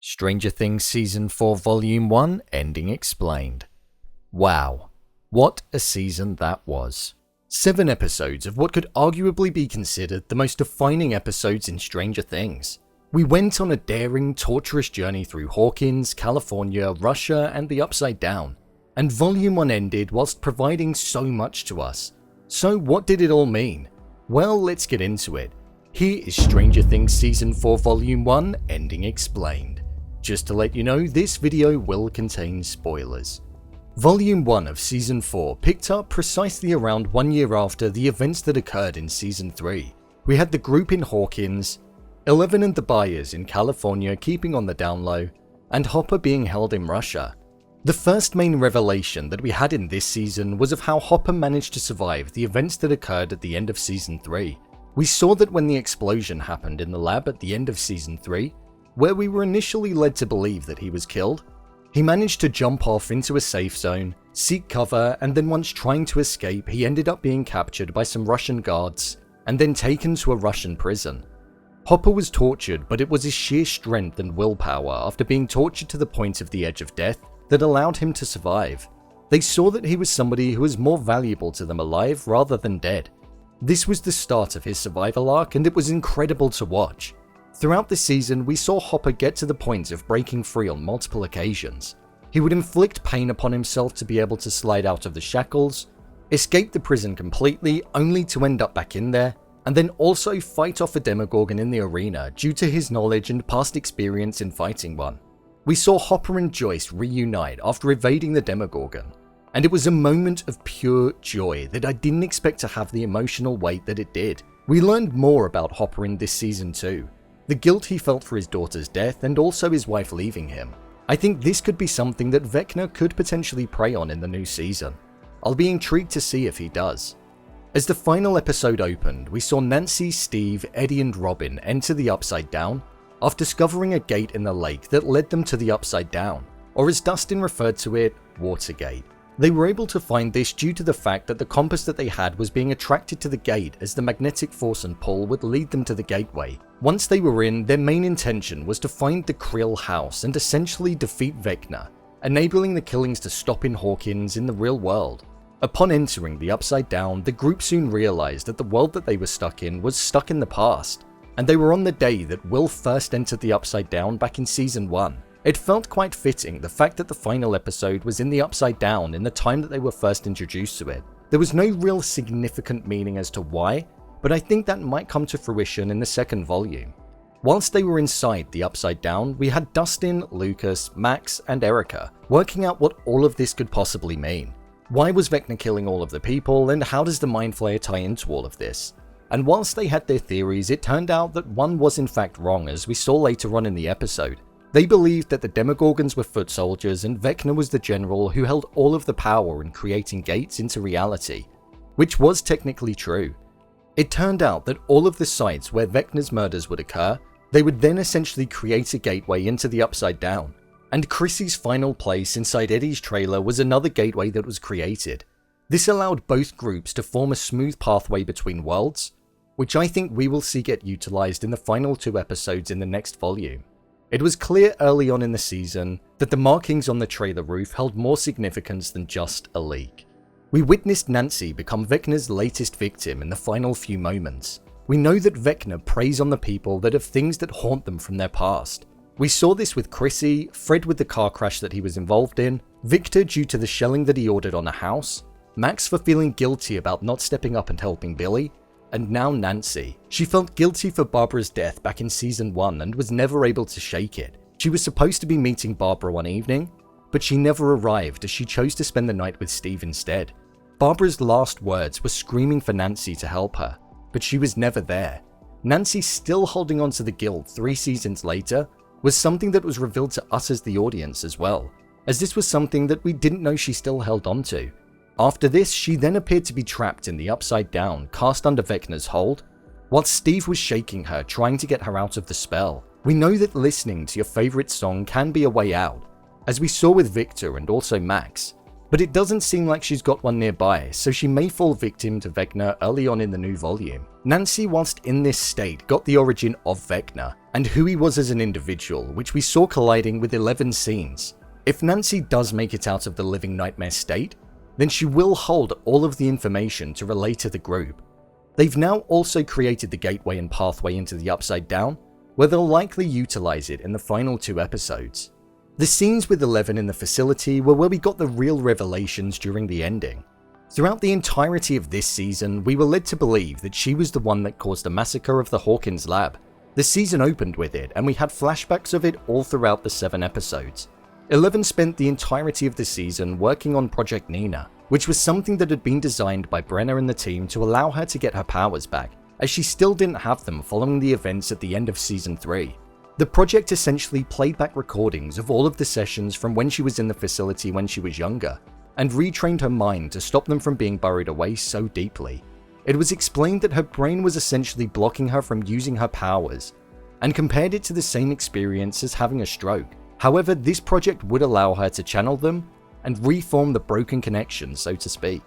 Stranger Things Season 4 Volume 1 Ending Explained. Wow, what a season that was. 7 episodes of what could arguably be considered the most defining episodes in Stranger Things. We went on a daring, torturous journey through Hawkins, California, Russia, and the Upside Down, and Volume 1 ended whilst providing so much to us. So what did it all mean? Well, let's get into it. Here is Stranger Things Season 4 Volume 1 Ending Explained. Just to let you know, this video will contain spoilers. Volume 1 of Season 4 picked up precisely around 1 year after the events that occurred in Season 3. We had the group in Hawkins, Eleven and the buyers in California keeping on the down low, and Hopper being held in Russia. The first main revelation that we had in this season was of how Hopper managed to survive the events that occurred at the end of Season 3. We saw that when the explosion happened in the lab at the end of Season 3, where we were initially led to believe that he was killed, he managed to jump off into a safe zone, seek cover, and then once trying to escape, he ended up being captured by some Russian guards and then taken to a Russian prison. Hopper was tortured, but it was his sheer strength and willpower after being tortured to the point of the edge of death that allowed him to survive. They saw that he was somebody who was more valuable to them alive rather than dead. This was the start of his survival arc, and it was incredible to watch. Throughout the season, we saw Hopper get to the point of breaking free on multiple occasions. He would inflict pain upon himself to be able to slide out of the shackles, escape the prison completely only to end up back in there, and then also fight off a Demogorgon in the arena due to his knowledge and past experience in fighting one. We saw Hopper and Joyce reunite after evading the Demogorgon, and it was a moment of pure joy that I didn't expect to have the emotional weight that it did. We learned more about Hopper in this season too. The guilt he felt for his daughter's death and also his wife leaving him. I think this could be something that Vecna could potentially prey on in the new season. I'll be intrigued to see if he does. As the final episode opened, we saw Nancy, Steve, Eddie and Robin enter the Upside Down after discovering a gate in the lake that led them to the Upside Down, or as Dustin referred to it, Watergate. They were able to find this due to the fact that the compass that they had was being attracted to the gate as the magnetic force and pull would lead them to the gateway. Once they were in, their main intention was to find the Krill house and essentially defeat Vecna, enabling the killings to stop in Hawkins in the real world. Upon entering the Upside Down, the group soon realized that the world that they were stuck in was stuck in the past, and they were on the day that Will first entered the Upside Down back in Season 1. It felt quite fitting, the fact that the final episode was in the Upside Down in the time that they were first introduced to it. There was no real significant meaning as to why, but I think that might come to fruition in the second volume. Whilst they were inside the Upside Down, we had Dustin, Lucas, Max, and Erica working out what all of this could possibly mean. Why was Vecna killing all of the people, and how does the Mind Flayer tie into all of this? And whilst they had their theories, it turned out that one was in fact wrong, as we saw later on in the episode. They believed that the Demogorgons were foot soldiers and Vecna was the general who held all of the power in creating gates into reality, which was technically true. It turned out that all of the sites where Vecna's murders would occur, they would then essentially create a gateway into the Upside Down. And Chrissy's final place inside Eddie's trailer was another gateway that was created. This allowed both groups to form a smooth pathway between worlds, which I think we will see get utilized in the final 2 episodes in the next volume. It was clear early on in the season that the markings on the trailer roof held more significance than just a leak. We witnessed Nancy become Vecna's latest victim in the final few moments. We know that Vecna preys on the people that have things that haunt them from their past. We saw this with Chrissy, Fred with the car crash that he was involved in, Victor due to the shelling that he ordered on a house, Max for feeling guilty about not stepping up and helping Billy, and now Nancy. She felt guilty for Barbara's death back in Season 1 and was never able to shake it. She was supposed to be meeting Barbara one evening, but she never arrived as she chose to spend the night with Steve instead. Barbara's last words were screaming for Nancy to help her, but she was never there. Nancy still holding on to the guilt 3 seasons later was something that was revealed to us as the audience as well, as this was something that we didn't know she still held on to. After this, she then appeared to be trapped in the Upside Down, cast under Vecna's hold, while Steve was shaking her, trying to get her out of the spell. We know that listening to your favorite song can be a way out, as we saw with Victor and also Max. but it doesn't seem like she's got one nearby, so she may fall victim to Vecna early on in the new volume. Nancy, whilst in this state, got the origin of Vecna, and who he was as an individual, which we saw colliding with 11 scenes. If Nancy does make it out of the living nightmare state, then she will hold all of the information to relate to the group. They've now also created the gateway and pathway into the Upside Down, where they'll likely utilize it in the final 2 episodes. The scenes with 11 in the facility were where we got the real revelations during the ending. Throughout the entirety of this season, we were led to believe that she was the one that caused the massacre of the Hawkins lab. The season opened with it, and we had flashbacks of it all throughout the 7 episodes. 11 spent the entirety of the season working on Project Nina, which was something that had been designed by Brenner and the team to allow her to get her powers back, as she still didn't have them following the events at the end of Season 3. The project essentially played back recordings of all of the sessions from when she was in the facility when she was younger, and retrained her mind to stop them from being buried away so deeply. It was explained that her brain was essentially blocking her from using her powers, and compared it to the same experience as having a stroke. However, this project would allow her to channel them and reform the broken connection, so to speak.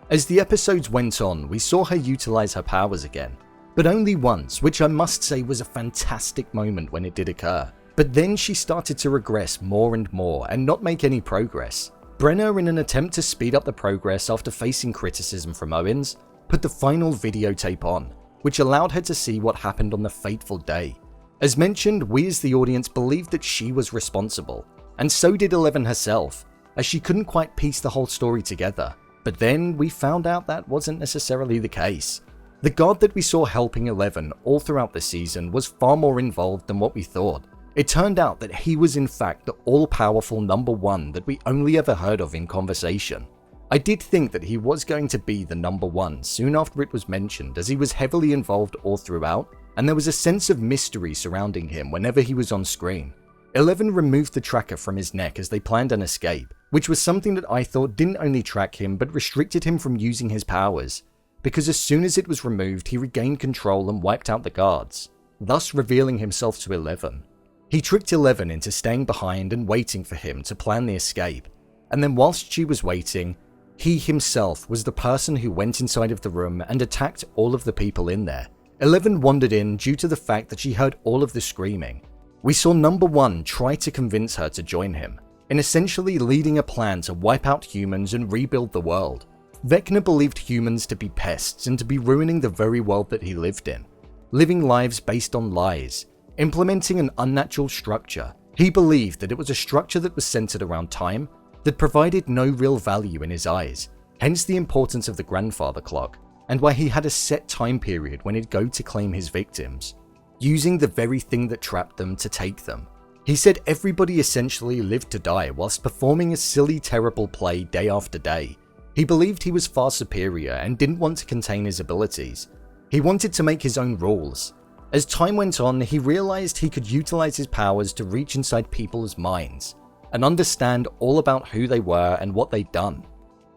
As the episodes went on, we saw her utilize her powers again, but only once, which I must say was a fantastic moment when it did occur. But then she started to regress more and more and not make any progress. Brenner, in an attempt to speed up the progress after facing criticism from Owens, put the final videotape on, which allowed her to see what happened on the fateful day. As mentioned, we as the audience believed that she was responsible, and so did 11 herself, as she couldn't quite piece the whole story together. But then we found out that wasn't necessarily the case. The god that we saw helping 11 all throughout the season was far more involved than what we thought. It turned out that he was in fact the all-powerful number 1 that we only ever heard of in conversation. I did think that he was going to be the number 1 soon after it was mentioned, as he was heavily involved all throughout, and there was a sense of mystery surrounding him whenever he was on screen. 11 removed the tracker from his neck as they planned an escape, which was something that I thought didn't only track him but restricted him from using his powers, because as soon as it was removed he regained control and wiped out the guards, thus revealing himself to 11. He tricked 11 into staying behind and waiting for him to plan the escape, and then whilst she was waiting, he himself was the person who went inside of the room and attacked all of the people in there. 11 wandered in due to the fact that she heard all of the screaming. We saw number 1 try to convince her to join him, in essentially leading a plan to wipe out humans and rebuild the world. Vecna believed humans to be pests and to be ruining the very world that he lived in, living lives based on lies, implementing an unnatural structure. He believed that it was a structure that was centered around time, that provided no real value in his eyes, hence the importance of the grandfather clock, and why he had a set time period when he'd go to claim his victims, using the very thing that trapped them to take them. He said everybody essentially lived to die whilst performing a silly, terrible play day after day. He believed he was far superior and didn't want to contain his abilities. He wanted to make his own rules. As time went on, he realized he could utilize his powers to reach inside people's minds and understand all about who they were and what they'd done.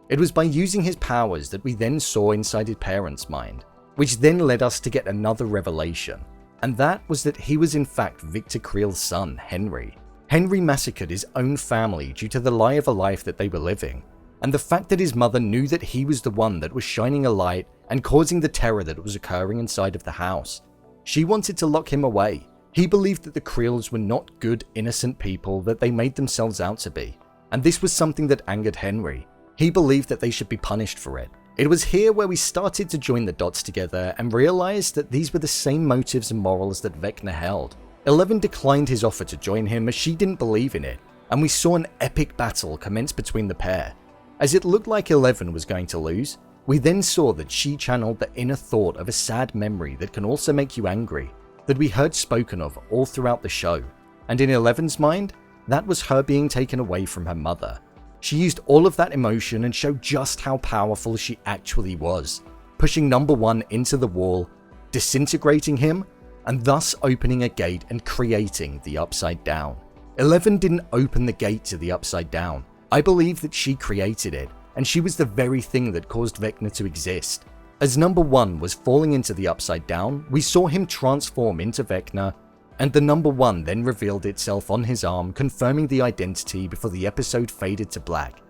It was by using his powers that we then saw inside his parents' mind, which then led us to get another revelation, and that was that he was in fact Victor Creel's son, Henry. Henry massacred his own family due to the lie of a life that they were living, and the fact that his mother knew that he was the one that was shining a light and causing the terror that was occurring inside of the house. She wanted to lock him away. He believed that the Creels were not good, innocent people that they made themselves out to be, and this was something that angered Henry. He believed that they should be punished for it. It was here where we started to join the dots together and realized that these were the same motives and morals that Vecna held. 11 declined his offer to join him as she didn't believe in it, and we saw an epic battle commence between the pair. As it looked like 11 was going to lose, we then saw that she channeled the inner thought of a sad memory that can also make you angry, that we heard spoken of all throughout the show, and in 11's mind, that was her being taken away from her mother. She used all of that emotion and showed just how powerful she actually was, pushing number 1 into the wall, disintegrating him, and thus opening a gate and creating the Upside Down. 11 didn't open the gate to the Upside Down. I believe that she created it, and she was the very thing that caused Vecna to exist. As number 1 was falling into the Upside Down, we saw him transform into Vecna, and the number 1 then revealed itself on his arm, confirming the identity before the episode faded to black.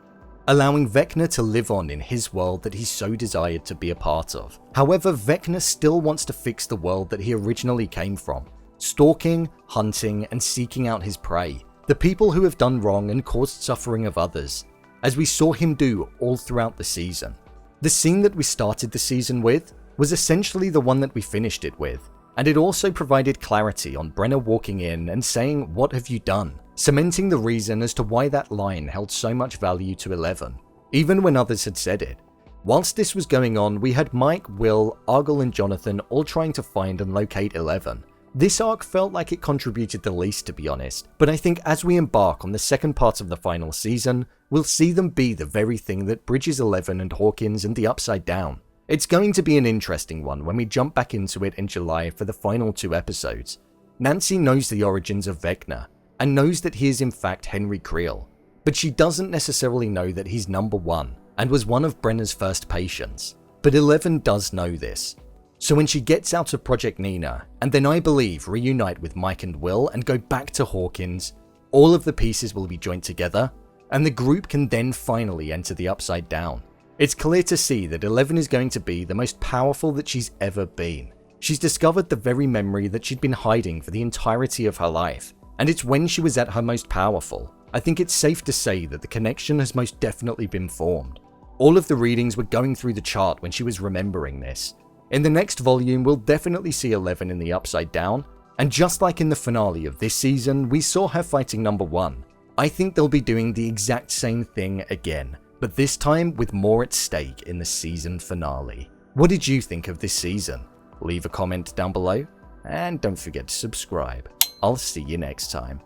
allowing Vecna to live on in his world that he so desired to be a part of. However, Vecna still wants to fix the world that he originally came from, stalking, hunting, and seeking out his prey, the people who have done wrong and caused suffering of others, as we saw him do all throughout the season. The scene that we started the season with was essentially the one that we finished it with, and it also provided clarity on Brenna walking in and saying, "What have you done?" cementing the reason as to why that line held so much value to Eleven, even when others had said it. Whilst this was going on, we had Mike, Will, Argyle and Jonathan all trying to find and locate Eleven. This arc felt like it contributed the least, to be honest, but I think as we embark on the second part of the final season, we'll see them be the very thing that bridges Eleven and Hawkins and the Upside Down. It's going to be an interesting one when we jump back into it in July for the final 2 episodes. Nancy knows the origins of Vecna, and knows that he is in fact Henry Creel, but she doesn't necessarily know that he's number 1 and was one of Brenna's first patients. But Eleven does know this. So when she gets out of Project Nina, and then I believe reunite with Mike and Will and go back to Hawkins, all of the pieces will be joined together, and the group can then finally enter the Upside Down. It's clear to see that Eleven is going to be the most powerful that she's ever been. She's discovered the very memory that she'd been hiding for the entirety of her life, and it's when she was at her most powerful. I think it's safe to say that the connection has most definitely been formed. All of the readings were going through the chart when she was remembering this. In the next volume, we'll definitely see Eleven in the Upside Down, and just like in the finale of this season, we saw her fighting number 1. I think they'll be doing the exact same thing again, but this time with more at stake in the season finale. What did you think of this season? Leave a comment down below, and don't forget to subscribe. I'll see you next time.